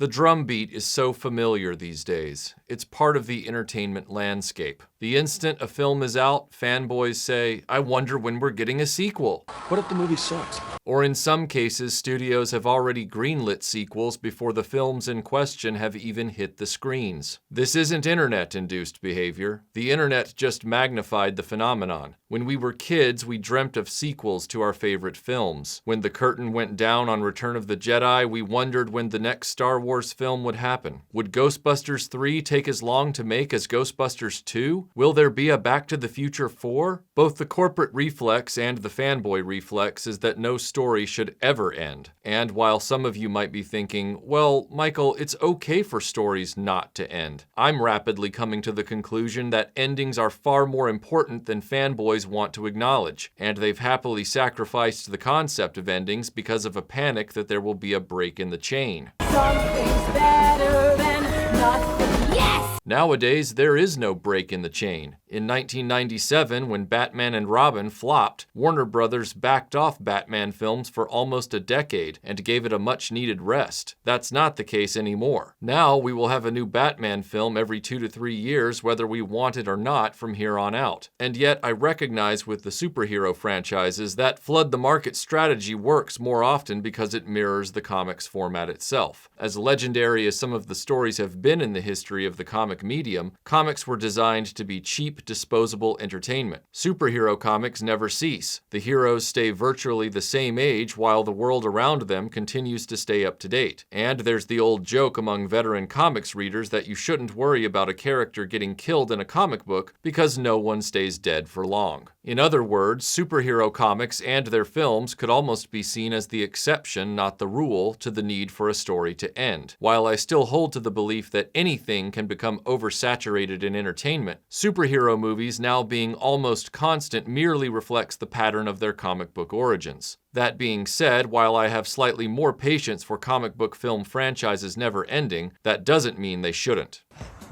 The drumbeat is so familiar these days. It's part of the entertainment landscape. The instant a film is out, fanboys say, "I wonder when we're getting a sequel." What if the movie sucks? Or in some cases, studios have already greenlit sequels before the films in question have even hit the screens. This isn't internet-induced behavior. The internet just magnified the phenomenon. When we were kids, we dreamt of sequels to our favorite films. When the curtain went down on Return of the Jedi, we wondered when the next Star Wars film would happen. Would Ghostbusters 3 take as long to make as Ghostbusters 2? Will there be a Back to the Future 4? Both the corporate reflex and the fanboy reflex is that no story should ever end. And while some of you might be thinking, well, Michael, it's okay for stories not to end, I'm rapidly coming to the conclusion that endings are far more important than fanboys want to acknowledge, and they've happily sacrificed the concept of endings because of a panic that there will be a break in the chain. Something's better than nothing. Yes! Nowadays, there is no break in the chain. In 1997, when Batman and Robin flopped, Warner Brothers backed off Batman films for almost a decade and gave it a much-needed rest. That's not the case anymore. Now, we will have a new Batman film every 2 to 3 years, whether we want it or not, from here on out. And yet, I recognize with the superhero franchises that flood-the-market strategy works more often because it mirrors the comics format itself. As legendary as some of the stories have been in the history of the comic medium, comics were designed to be cheap, disposable entertainment. Superhero comics never cease. The heroes stay virtually the same age while the world around them continues to stay up to date. And there's the old joke among veteran comics readers that you shouldn't worry about a character getting killed in a comic book because no one stays dead for long. In other words, superhero comics and their films could almost be seen as the exception, not the rule, to the need for a story to end. While I still hold to the belief that anything can become oversaturated in entertainment, superhero movies now being almost constant merely reflects the pattern of their comic book origins. That being said, while I have slightly more patience for comic book film franchises never ending, that doesn't mean they shouldn't.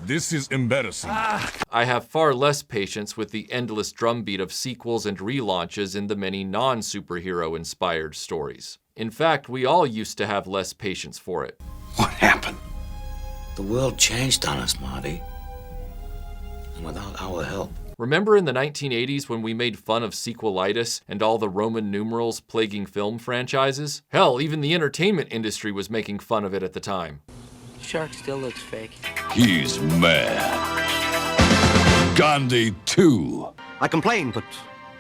This is embarrassing. I have far less patience with the endless drumbeat of sequels and relaunches in the many non-superhero inspired stories. In fact, we all used to have less patience for it. What happened? The world changed on us, Marty. And without our help. Remember in the 1980s when we made fun of sequelitis and all the Roman numerals plaguing film franchises? Hell, even the entertainment industry was making fun of it at the time. Shark still looks fake. He's mad. Gandhi 2. I complain, but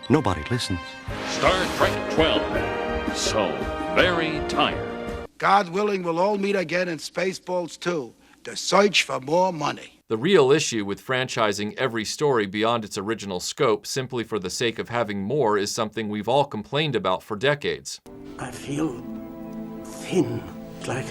nobody listens. Star Trek 12. So very tired. God willing, we'll all meet again in Spaceballs 2. The search for more money. The real issue with franchising every story beyond its original scope simply for the sake of having more is something we've all complained about for decades. I feel thin, like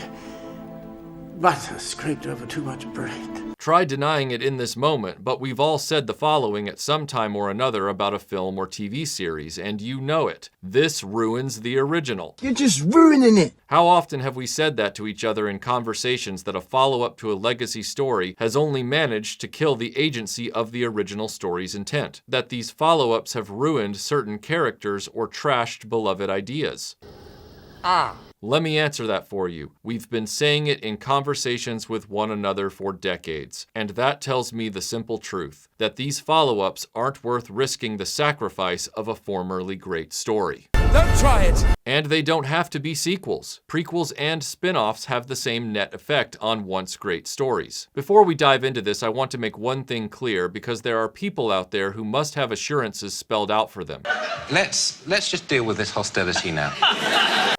butter scraped over too much bread. Try denying it in this moment, but we've all said the following at some time or another about a film or TV series, and you know it. This ruins the original. You're just ruining it. How often have we said that to each other in conversations that a follow-up to a legacy story has only managed to kill the agency of the original story's intent? That these follow-ups have ruined certain characters or trashed beloved ideas? Let me answer that for you. We've been saying it in conversations with one another for decades, and that tells me the simple truth, that these follow-ups aren't worth risking the sacrifice of a formerly great story. Don't try it! And they don't have to be sequels. Prequels and spin-offs have the same net effect on once great stories. Before we dive into this, I want to make one thing clear because there are people out there who must have assurances spelled out for them. Let's just deal with this hostility now.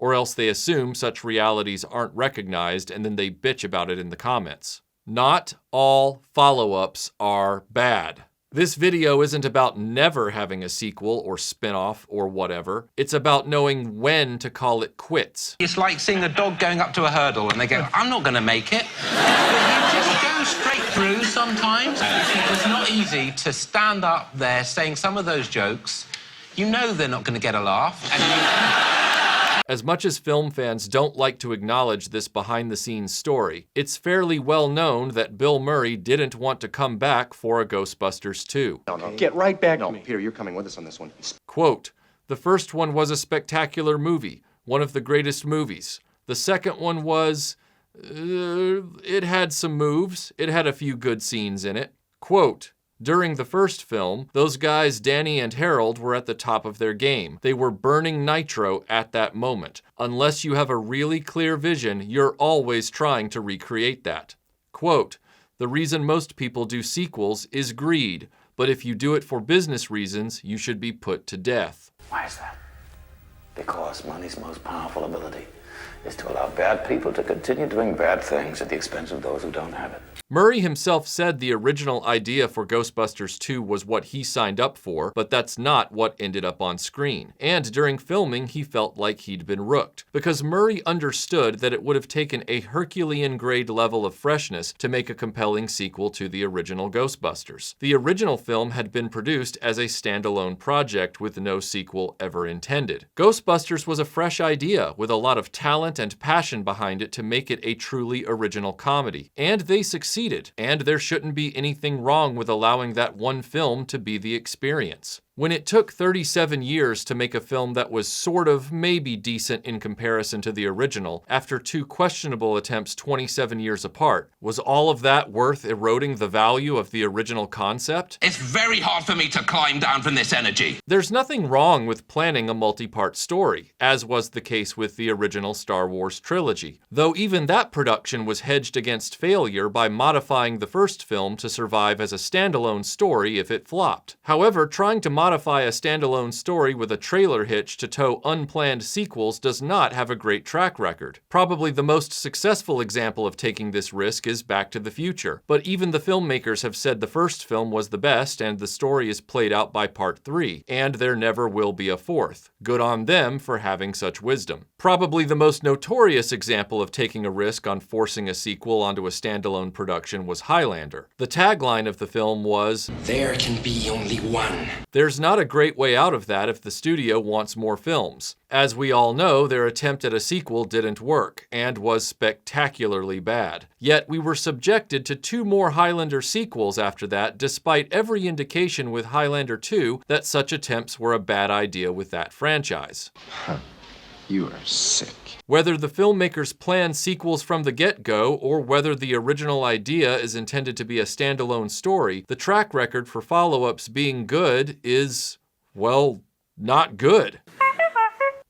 Or else they assume such realities aren't recognized and then they bitch about it in the comments. Not all follow-ups are bad. This video isn't about never having a sequel or spin-off or whatever. It's about knowing when to call it quits. It's like seeing a dog going up to a hurdle and they go, I'm not going to make it. But you just go straight through sometimes. It's not easy to stand up there saying some of those jokes. You know they're not going to get a laugh. As much as film fans don't like to acknowledge this behind-the-scenes story, it's fairly well known that Bill Murray didn't want to come back for a Ghostbusters 2. No, get right back to me. Peter, you're coming with us on this one. Quote, "The first one was a spectacular movie, one of the greatest movies. The second one was, It had some moves. It had a few good scenes in it. Quote, during the first film, those guys Danny and Harold were at the top of their game. They were burning nitro at that moment. Unless you have a really clear vision, you're always trying to recreate that. Quote, the reason most people do sequels is greed, but if you do it for business reasons, you should be put to death. Why is that? Because money's most powerful ability is to allow bad people to continue doing bad things at the expense of those who don't have it. Murray himself said the original idea for Ghostbusters 2 was what he signed up for, but that's not what ended up on screen. And during filming, he felt like he'd been rooked, because Murray understood that it would have taken a Herculean-grade level of freshness to make a compelling sequel to the original Ghostbusters. The original film had been produced as a standalone project with no sequel ever intended. Ghostbusters was a fresh idea with a lot of talent and passion behind it to make it a truly original comedy, and they succeeded. And there shouldn't be anything wrong with allowing that one film to be the experience. When it took 37 years to make a film that was sort of maybe decent in comparison to the original, after two questionable attempts 27 years apart, was all of that worth eroding the value of the original concept? It's very hard for me to climb down from this energy. There's nothing wrong with planning a multi-part story, as was the case with the original Star Wars trilogy, though even that production was hedged against failure by modifying the first film to survive as a standalone story if it flopped. However, trying to modify a standalone story with a trailer hitch to tow unplanned sequels does not have a great track record. Probably the most successful example of taking this risk is Back to the Future, but even the filmmakers have said the first film was the best and the story is played out by part 3, and there never will be a fourth. Good on them for having such wisdom. Probably the most notorious example of taking a risk on forcing a sequel onto a standalone production was Highlander. The tagline of the film was, There can be only one. There's not a great way out of that if the studio wants more films. As we all know, their attempt at a sequel didn't work, and was spectacularly bad. Yet we were subjected to 2 more Highlander sequels after that, despite every indication with Highlander 2 that such attempts were a bad idea with that franchise. You are sick. Whether the filmmakers plan sequels from the get-go, or whether the original idea is intended to be a standalone story, the track record for follow-ups being good is, well, not good.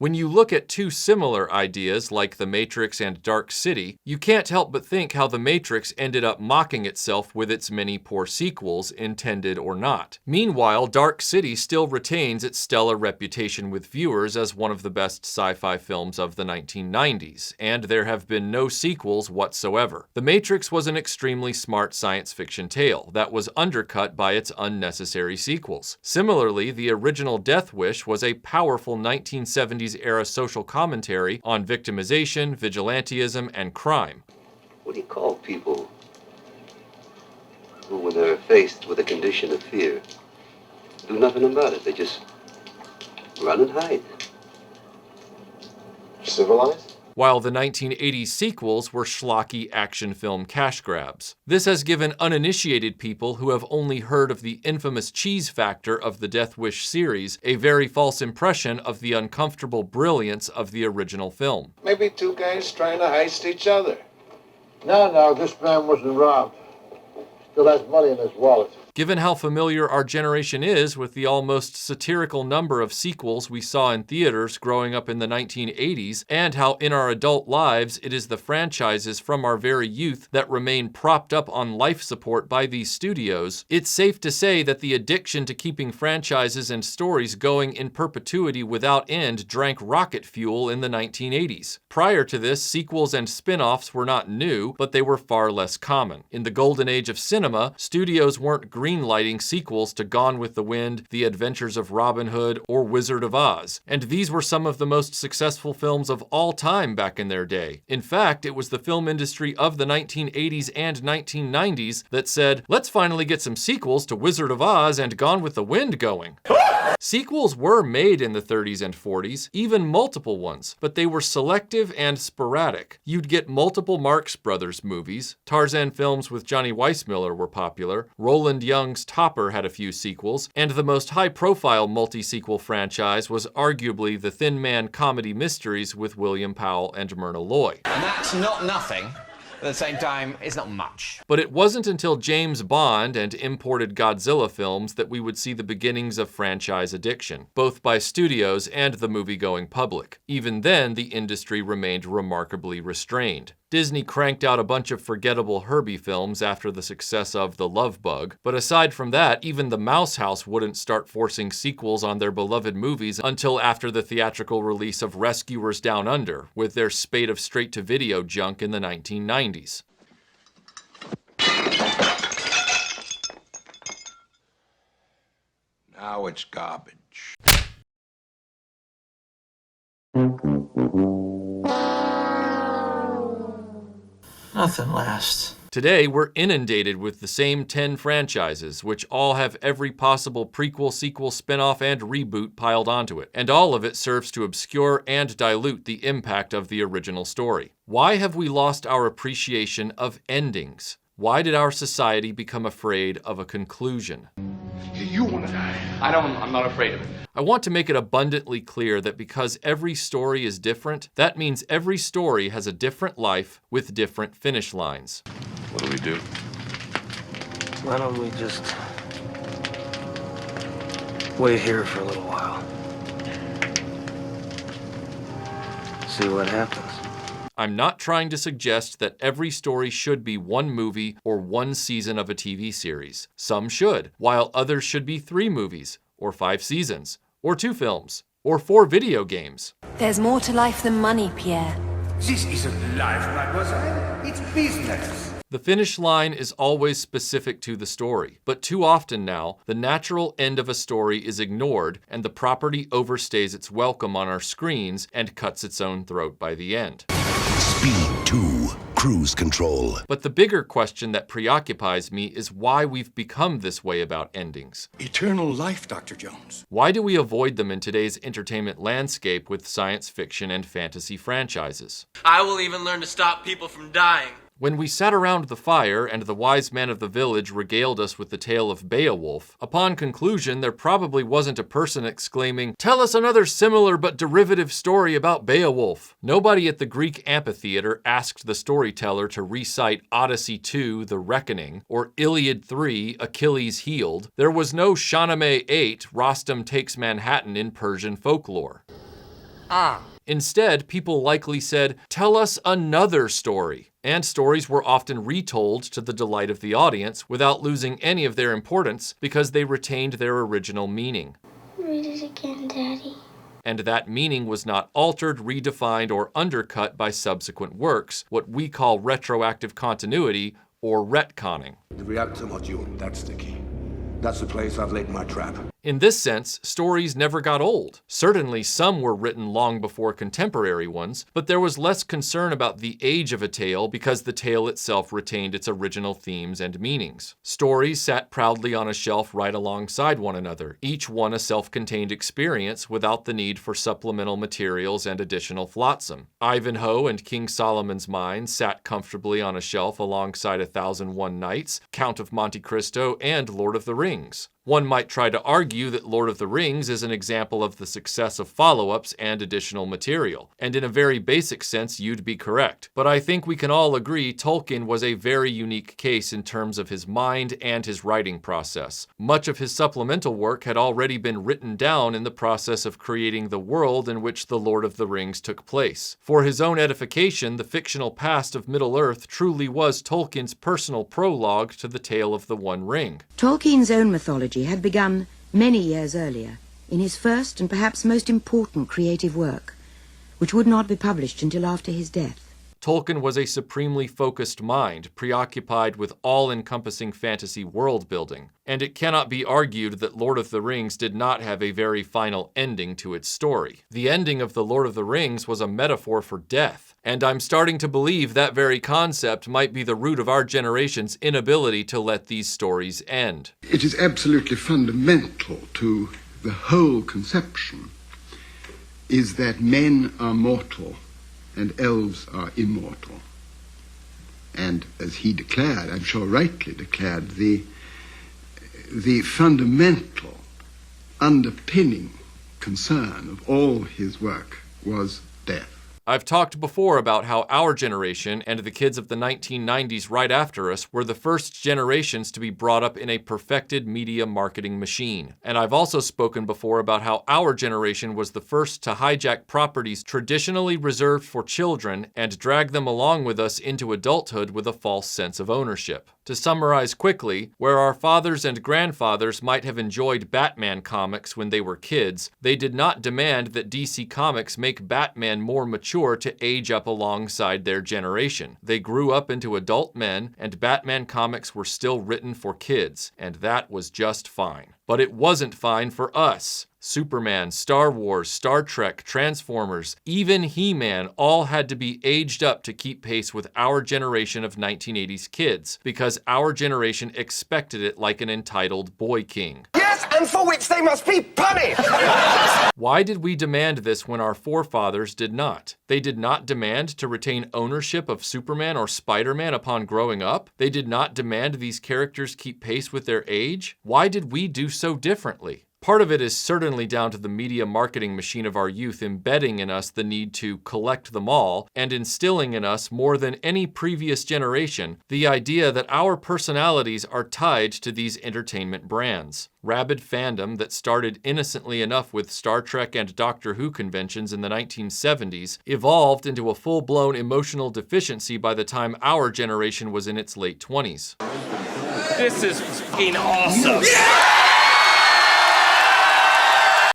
When you look at 2 similar ideas like The Matrix and Dark City, you can't help but think how The Matrix ended up mocking itself with its many poor sequels, intended or not. Meanwhile, Dark City still retains its stellar reputation with viewers as one of the best sci-fi films of the 1990s, and there have been no sequels whatsoever. The Matrix was an extremely smart science fiction tale that was undercut by its unnecessary sequels. Similarly, the original Death Wish was a powerful 1970s era social commentary on victimization, vigilantism, and crime. What do you call people who, when they're faced with a condition of fear, do nothing about it? They just run and hide. Civilized? While the 1980s sequels were schlocky action film cash grabs. This has given uninitiated people who have only heard of the infamous cheese factor of the Death Wish series a very false impression of the uncomfortable brilliance of the original film. Maybe 2 guys trying to heist each other. No, this man wasn't robbed. Still has money in his wallet. Given how familiar our generation is with the almost satirical number of sequels we saw in theaters growing up in the 1980s, and how in our adult lives it is the franchises from our very youth that remain propped up on life support by these studios, it's safe to say that the addiction to keeping franchises and stories going in perpetuity without end drank rocket fuel in the 1980s. Prior to this, sequels and spin-offs were not new, but they were far less common. In the golden age of cinema, studios weren't greenlighting sequels to Gone with the Wind, The Adventures of Robin Hood, or Wizard of Oz, and these were some of the most successful films of all time back in their day. In fact, it was the film industry of the 1980s and 1990s that said, let's finally get some sequels to Wizard of Oz and Gone with the Wind going. Sequels were made in the 30s and 40s, even multiple ones, but they were selective and sporadic. You'd get multiple Marx Brothers movies, Tarzan films with Johnny Weissmuller were popular, Roland Young's Topper had a few sequels, and the most high-profile multi-sequel franchise was arguably the Thin Man comedy mysteries with William Powell and Myrna Loy. And that's not nothing. At the same time, it's not much. But it wasn't until James Bond and imported Godzilla films that we would see the beginnings of franchise addiction, both by studios and the movie-going public. Even then, the industry remained remarkably restrained. Disney cranked out a bunch of forgettable Herbie films after the success of The Love Bug, but aside from that, even the Mouse House wouldn't start forcing sequels on their beloved movies until after the theatrical release of Rescuers Down Under, with their spate of straight-to-video junk in the 1990s. Now it's garbage. Nothing lasts. Today, we're inundated with the same 10 franchises, which all have every possible prequel, sequel, spin-off, and reboot piled onto it, and all of it serves to obscure and dilute the impact of the original story. Why have we lost our appreciation of endings? Why did our society become afraid of a conclusion? You want to die. I'm not afraid of it. I want to make it abundantly clear that because every story is different, that means every story has a different life with different finish lines. What do we do? Why don't we just wait here for a little while? See what happens. I'm not trying to suggest that every story should be one movie or one season of a TV series. Some should, while others should be 3 movies, or 5 seasons, or 2 films, or 4 video games. There's more to life than money, Pierre. This isn't life, mademoiselle. It's business. The finish line is always specific to the story, but too often now, the natural end of a story is ignored and the property overstays its welcome on our screens and cuts its own throat by the end. Speed 2, cruise control. But the bigger question that preoccupies me is why we've become this way about endings. Eternal life, Dr. Jones. Why do we avoid them in today's entertainment landscape with science fiction and fantasy franchises? I will even learn to stop people from dying. When we sat around the fire and the wise man of the village regaled us with the tale of Beowulf, upon conclusion there probably wasn't a person exclaiming, "Tell us another similar but derivative story about Beowulf." Nobody at the Greek amphitheater asked the storyteller to recite Odyssey 2, The Reckoning, or Iliad 3, Achilles Healed. There was no Shahnameh 8, Rostam Takes Manhattan in Persian folklore. Instead, people likely said, "Tell us another story." And stories were often retold to the delight of the audience without losing any of their importance because they retained their original meaning. Read it again, Daddy. And that meaning was not altered, redefined, or undercut by subsequent works, what we call retroactive continuity or retconning. The reactor module, that's the key. That's the place I've laid my trap. In this sense, stories never got old. Certainly some were written long before contemporary ones, but there was less concern about the age of a tale because the tale itself retained its original themes and meanings. Stories sat proudly on a shelf right alongside one another, each one a self-contained experience without the need for supplemental materials and additional flotsam. Ivanhoe and King Solomon's Mines sat comfortably on a shelf alongside 1001 Nights, Count of Monte Cristo, and Lord of the Rings. One might try to argue that Lord of the Rings is an example of the success of follow-ups and additional material, and in a very basic sense you'd be correct. But I think we can all agree Tolkien was a very unique case in terms of his mind and his writing process. Much of his supplemental work had already been written down in the process of creating the world in which the Lord of the Rings took place. For his own edification, the fictional past of Middle-earth truly was Tolkien's personal prologue to the tale of the One Ring. Tolkien's own mythology had begun many years earlier in his first and perhaps most important creative work, which would not be published until after his death. Tolkien was a supremely focused mind, preoccupied with all-encompassing fantasy world-building, and it cannot be argued that Lord of the Rings did not have a very final ending to its story. The ending of The Lord of the Rings was a metaphor for death, and I'm starting to believe that very concept might be the root of our generation's inability to let these stories end. It is absolutely fundamental to the whole conception is that men are mortal and elves are immortal. And as he declared, I'm sure rightly declared, the fundamental underpinning concern of all his work was death. I've talked before about how our generation and the kids of the 1990s right after us were the first generations to be brought up in a perfected media marketing machine. And I've also spoken before about how our generation was the first to hijack properties traditionally reserved for children and drag them along with us into adulthood with a false sense of ownership. To summarize quickly, where our fathers and grandfathers might have enjoyed Batman comics when they were kids, they did not demand that DC Comics make Batman more mature to age up alongside their generation. They grew up into adult men, and Batman comics were still written for kids, and that was just fine. But it wasn't fine for us. Superman, Star Wars, Star Trek, Transformers, even He-Man all had to be aged up to keep pace with our generation of 1980s kids, because our generation expected it like an entitled boy king. Yes, and for which they must be punished! Why did we demand this when our forefathers did not? They did not demand to retain ownership of Superman or Spider-Man upon growing up? They did not demand these characters keep pace with their age? Why did we do so differently? Part of it is certainly down to the media marketing machine of our youth embedding in us the need to collect them all and instilling in us more than any previous generation the idea that our personalities are tied to these entertainment brands. Rabid fandom that started innocently enough with Star Trek and Doctor Who conventions in the 1970s evolved into a full-blown emotional deficiency by the time our generation was in its late 20s. This is f***ing awesome!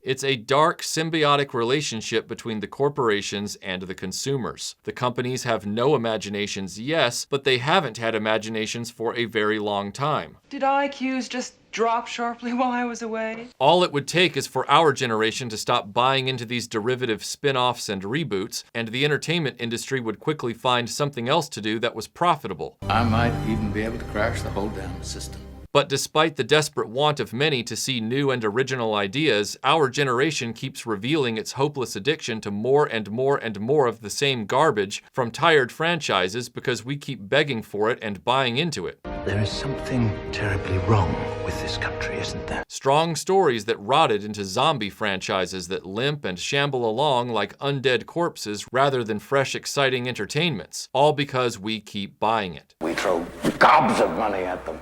It's a dark, symbiotic relationship between the corporations and the consumers. The companies have no imaginations, yes, but they haven't had imaginations for a very long time. Did IQs just drop sharply while I was away? All it would take is for our generation to stop buying into these derivative spin-offs and reboots, and the entertainment industry would quickly find something else to do that was profitable. I might even be able to crash the whole damn system. But despite the desperate want of many to see new and original ideas, our generation keeps revealing its hopeless addiction to more and more and more of the same garbage from tired franchises because we keep begging for it and buying into it. There is something terribly wrong with this country, isn't there? Strong stories that rotted into zombie franchises that limp and shamble along like undead corpses rather than fresh, exciting entertainments, all because we keep buying it. We throw gobs of money at them.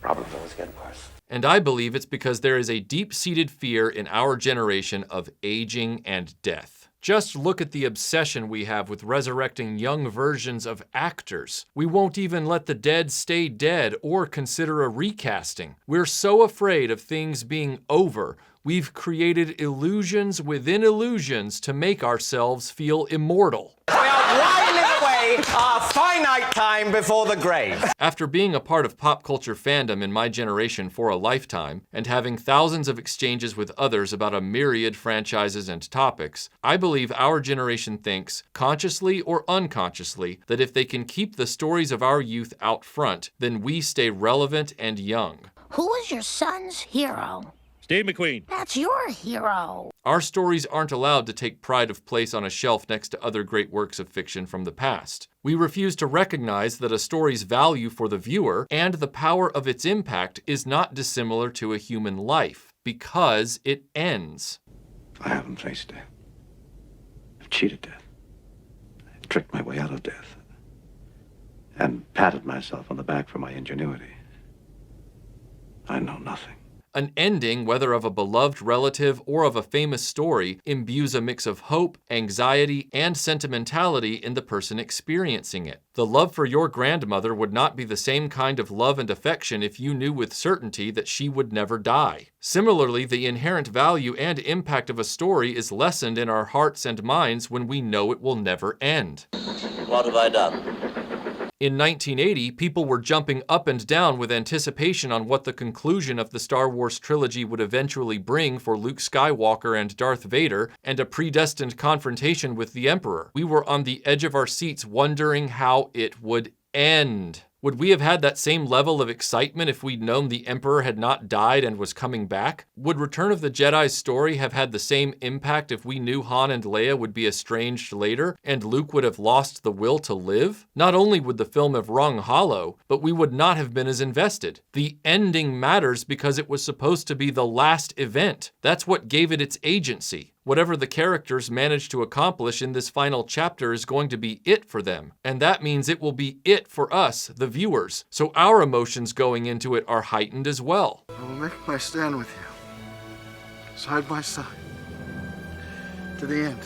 Problems always get worse. And I believe it's because there is a deep-seated fear in our generation of aging and death. Just look at the obsession we have with resurrecting young versions of actors. We won't even let the dead stay dead or consider a recasting. We're so afraid of things being over, we've created illusions within illusions to make ourselves feel immortal. We are whiling away our finite time before the grave. After being a part of pop culture fandom in my generation for a lifetime, and having thousands of exchanges with others about a myriad franchises and topics, I believe our generation thinks, consciously or unconsciously, that if they can keep the stories of our youth out front, then we stay relevant and young. Who is your son's hero? Steve McQueen. That's your hero. Our stories aren't allowed to take pride of place on a shelf next to other great works of fiction from the past. We refuse to recognize that a story's value for the viewer and the power of its impact is not dissimilar to a human life, because it ends. I haven't faced death. I've cheated death. I've tricked my way out of death. And patted myself on the back for my ingenuity. I know nothing. An ending, whether of a beloved relative or of a famous story, imbues a mix of hope, anxiety, and sentimentality in the person experiencing it. The love for your grandmother would not be the same kind of love and affection if you knew with certainty that she would never die. Similarly, the inherent value and impact of a story is lessened in our hearts and minds when we know it will never end. What have I done? In 1980, people were jumping up and down with anticipation on what the conclusion of the Star Wars trilogy would eventually bring for Luke Skywalker and Darth Vader, and a predestined confrontation with the Emperor. We were on the edge of our seats wondering how it would end. Would we have had that same level of excitement if we'd known the Emperor had not died and was coming back? Would Return of the Jedi's story have had the same impact if we knew Han and Leia would be estranged later, and Luke would have lost the will to live? Not only would the film have rung hollow, but we would not have been as invested. The ending matters because it was supposed to be the last event. That's what gave it its agency. Whatever the characters manage to accomplish in this final chapter is going to be it for them, and that means it will be it for us, the viewers, so our emotions going into it are heightened as well. I will make my stand with you, side by side, to the end.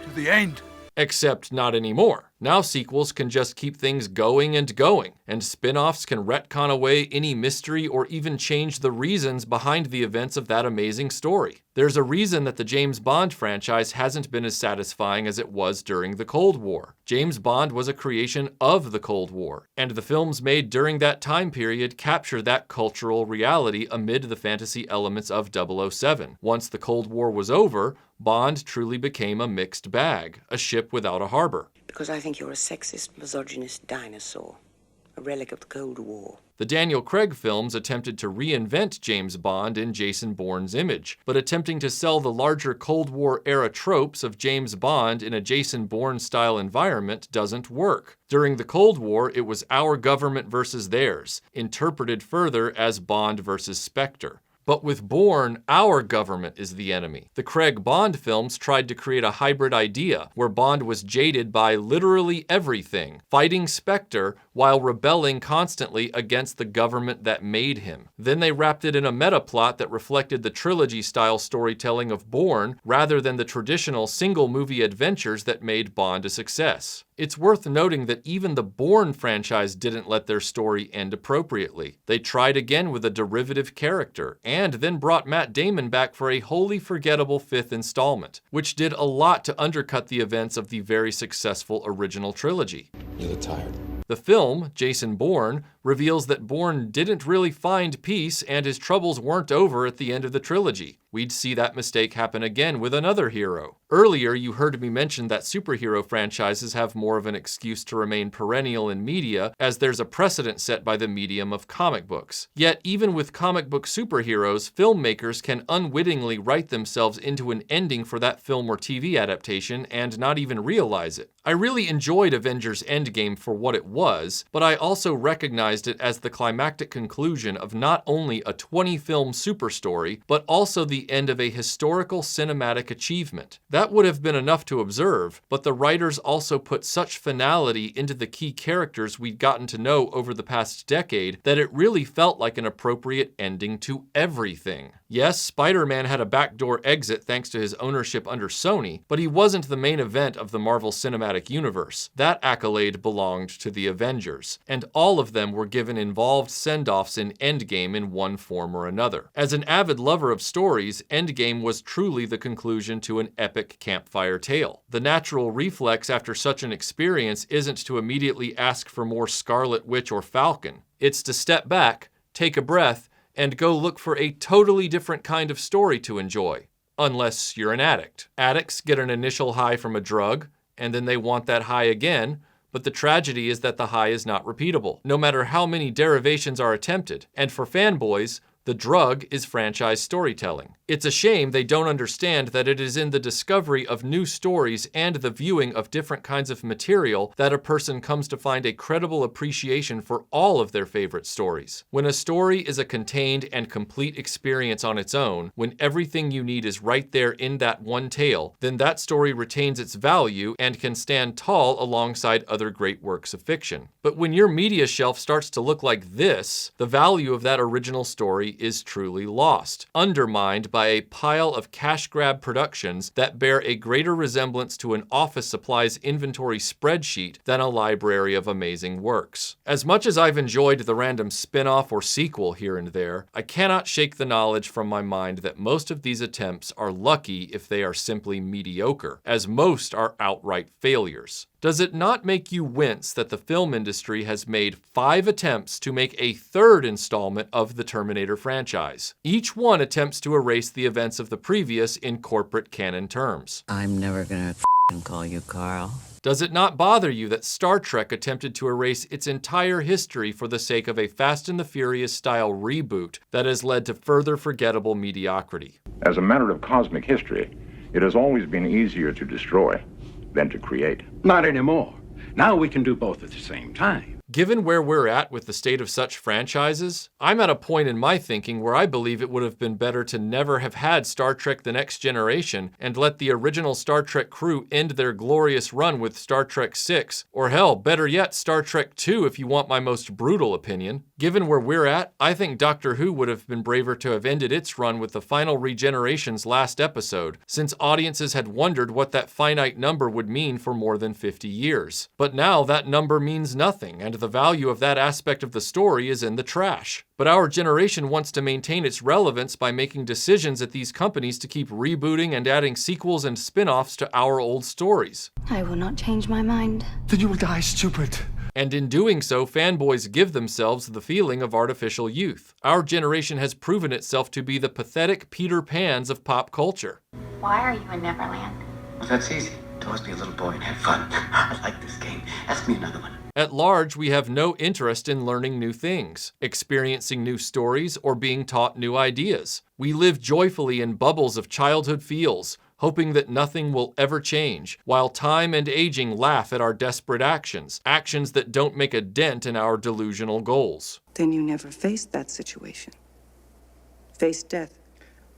To the end. Except not anymore. Now sequels can just keep things going and going, and spin-offs can retcon away any mystery or even change the reasons behind the events of that amazing story. There's a reason that the James Bond franchise hasn't been as satisfying as it was during the Cold War. James Bond was a creation of the Cold War, and the films made during that time period capture that cultural reality amid the fantasy elements of 007. Once the Cold War was over, Bond truly became a mixed bag, a ship without a harbor. Because I think you're a sexist, misogynist dinosaur, a relic of the Cold War. The Daniel Craig films attempted to reinvent James Bond in Jason Bourne's image, but attempting to sell the larger Cold War-era tropes of James Bond in a Jason Bourne-style environment doesn't work. During the Cold War, it was our government versus theirs, interpreted further as Bond versus Spectre. But with Bourne, our government is the enemy. The Craig Bond films tried to create a hybrid idea where Bond was jaded by literally everything, fighting Spectre while rebelling constantly against the government that made him. Then they wrapped it in a meta-plot that reflected the trilogy-style storytelling of Bourne rather than the traditional single-movie adventures that made Bond a success. It's worth noting that even the Bourne franchise didn't let their story end appropriately. They tried again with a derivative character, and then brought Matt Damon back for a wholly forgettable 5th installment, which did a lot to undercut the events of the very successful original trilogy. You look tired. The film, Jason Bourne, reveals that Bourne didn't really find peace and his troubles weren't over at the end of the trilogy. We'd see that mistake happen again with another hero. Earlier, you heard me mention that superhero franchises have more of an excuse to remain perennial in media, as there's a precedent set by the medium of comic books. Yet, even with comic book superheroes, filmmakers can unwittingly write themselves into an ending for that film or TV adaptation and not even realize it. I really enjoyed Avengers Endgame for what it was, but I also recognized it as the climactic conclusion of not only a 20-film superstory, but also the end of a historical cinematic achievement. That would have been enough to observe, but the writers also put such finality into the key characters we'd gotten to know over the past decade that it really felt like an appropriate ending to everything. Yes, Spider-Man had a backdoor exit thanks to his ownership under Sony, but he wasn't the main event of the Marvel Cinematic Universe. That accolade belonged to the Avengers, and all of them were given involved send-offs in Endgame in one form or another. As an avid lover of stories, Endgame was truly the conclusion to an epic campfire tale. The natural reflex after such an experience isn't to immediately ask for more Scarlet Witch or Falcon. It's to step back, take a breath, and go look for a totally different kind of story to enjoy. Unless you're an addict. Addicts get an initial high from a drug, and then they want that high again, but the tragedy is that the high is not repeatable, no matter how many derivations are attempted. And for fanboys, the drug is franchise storytelling. It's a shame they don't understand that it is in the discovery of new stories and the viewing of different kinds of material that a person comes to find a credible appreciation for all of their favorite stories. When a story is a contained and complete experience on its own, when everything you need is right there in that one tale, then that story retains its value and can stand tall alongside other great works of fiction. But when your media shelf starts to look like this, the value of that original story is truly lost, undermined by a pile of cash grab productions that bear a greater resemblance to an office supplies inventory spreadsheet than a library of amazing works. As much as I've enjoyed the random spin-off or sequel here and there, I cannot shake the knowledge from my mind that most of these attempts are lucky if they are simply mediocre, as most are outright failures. Does it not make you wince that the film industry has made 5 attempts to make a 3rd installment of the Terminator franchise? Each one attempts to erase the events of the previous in corporate canon terms. I'm never gonna call you Carl. Does it not bother you that Star Trek attempted to erase its entire history for the sake of a Fast and the Furious style reboot that has led to further forgettable mediocrity? As a matter of cosmic history, it has always been easier to destroy than to create. Not anymore. Now we can do both at the same time. Given where we're at with the state of such franchises, I'm at a point in my thinking where I believe it would have been better to never have had Star Trek The Next Generation and let the original Star Trek crew end their glorious run with Star Trek VI, or hell, better yet, Star Trek II if you want my most brutal opinion. Given where we're at, I think Doctor Who would have been braver to have ended its run with the final Regeneration's last episode, since audiences had wondered what that finite number would mean for more than 50 years. But now that number means nothing, and the value of that aspect of the story is in the trash. But our generation wants to maintain its relevance by making decisions at these companies to keep rebooting and adding sequels and spin-offs to our old stories. I will not change my mind. Then you will die stupid. And in doing so, fanboys give themselves the feeling of artificial youth. Our generation has proven itself to be the pathetic Peter Pans of pop culture. Why are you in Neverland? Well, that's easy. Always be a little boy and have fun. I like this game. Ask me another one. At large, we have no interest in learning new things, experiencing new stories, or being taught new ideas. We live joyfully in bubbles of childhood feels, hoping that nothing will ever change, while time and aging laugh at our desperate actions, actions that don't make a dent in our delusional goals. Then you never faced that situation. Faced death.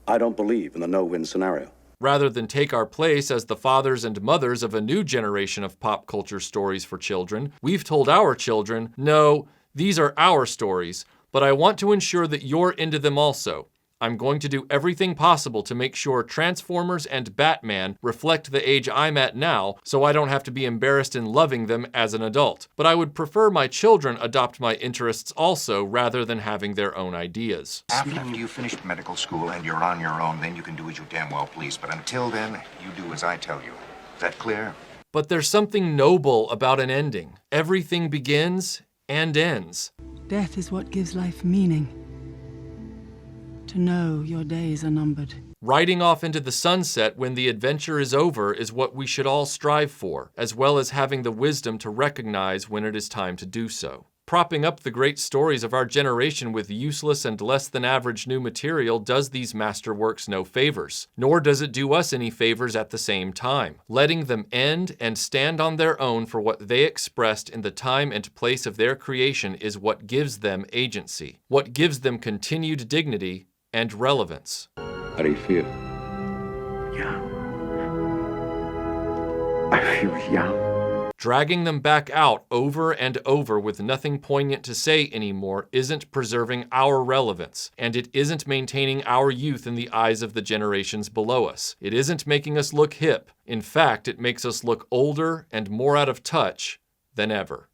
I don't believe in the no-win scenario. Rather than take our place as the fathers and mothers of a new generation of pop culture stories for children, we've told our children, no, these are our stories, but I want to ensure that you're into them also. I'm going to do everything possible to make sure Transformers and Batman reflect the age I'm at now, so I don't have to be embarrassed in loving them as an adult. But I would prefer my children adopt my interests also, rather than having their own ideas. After you finish medical school and you're on your own, then you can do as you damn well please. But until then, you do as I tell you. Is that clear? But there's something noble about an ending. Everything begins and ends. Death is what gives life meaning. To know your days are numbered. Riding off into the sunset when the adventure is over is what we should all strive for, as well as having the wisdom to recognize when it is time to do so. Propping up the great stories of our generation with useless and less than average new material does these masterworks no favors, nor does it do us any favors at the same time. Letting them end and stand on their own for what they expressed in the time and place of their creation is what gives them agency, what gives them continued dignity and relevance. How do you feel? Young. I feel young. Dragging them back out over and over with nothing poignant to say anymore isn't preserving our relevance, and it isn't maintaining our youth in the eyes of the generations below us. It isn't making us look hip. In fact, it makes us look older and more out of touch than ever.